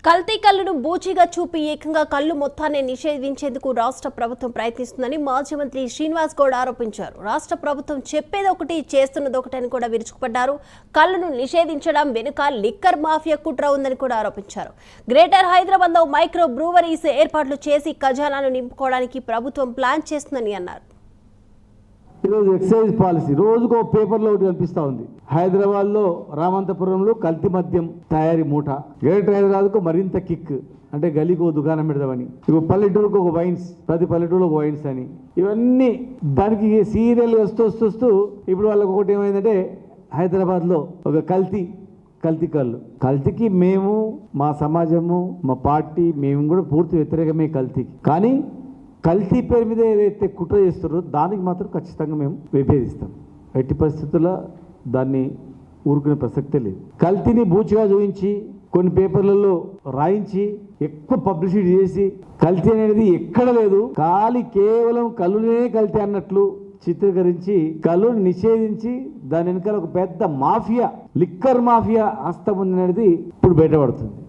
కల్తీ కల్లును బూచిగా చూపి ఏకంగా కల్లు మొత్తాన్ని నిషేధించేందుకు రాష్ట్ర ప్రభుత్వం ప్రయత్నిస్తుందని మాజీ మంత్రి శ్రీనివాస్ గౌడ్ ఆరోపించారు. రాష్ట్ర ప్రభుత్వం చెప్పేదొకటి చేస్తున్నదొకటి అని కూడా విరుచుకుపడ్డారు. కల్లును నిషేధించడం వెనుక లిక్కర్ మాఫియా కుట్ర ఉందని కూడా ఆరోపించారు. గ్రేటర్ హైదరాబాద్ లో మైక్రో బ్రూవరీస్ ఏర్పాట్లు చేసి ఖజానాను నింపుకోవడానికి ప్రభుత్వం ప్లాన్ చేస్తుందని అన్నారు. ఈరోజు ఎక్సైజ్ పాలసీ రోజుకో పేపర్లో ఒకటి కనిపిస్తూ ఉంది. హైదరాబాద్లో రామంతపురంలో కల్తీ మద్యం తయారీ మూట, గ్రేటర్ హైదరాబాద్కు మరింత కిక్ అంటే గలీకి ఒక దుకాణం పెడదామని, ఇప్పుడు పల్లెటూరుకు ఒక వైన్స్, ప్రతి పల్లెటూరులో ఒక వైన్స్ అని, ఇవన్నీ దానికి సీరియల్ వస్తూ ఇప్పుడు వాళ్ళకి ఒకటి ఏమైందంటే హైదరాబాద్లో ఒక కల్తీ కల్తీకి మేము మా సమాజము మా పార్టీ మేము కూడా పూర్తి వ్యతిరేకమే కల్తీకి. కానీ కల్తీ పేరు మీద ఏదైతే కుట్ర చేస్తారో దానికి మాత్రం ఖచ్చితంగా మేము విభేదిస్తాం. ఎట్టి పరిస్థితుల్లో దాన్ని ఊరుకునే ప్రసక్తే లేదు. కల్తీని బూచిగా చూపించి కొన్ని పేపర్లలో రాయించి ఎక్కువ పబ్లిసిటీ చేసి కల్తీ అనేది ఎక్కడ లేదు, కేవలం కల్లునే కల్తీ అన్నట్లు చిత్రీకరించి కల్లుని నిషేధించి దాని వెనకాల ఒక పెద్ద మాఫియా, లిక్కర్ మాఫియా హస్తం ఉంది అనేది ఇప్పుడు బయటపడుతుంది.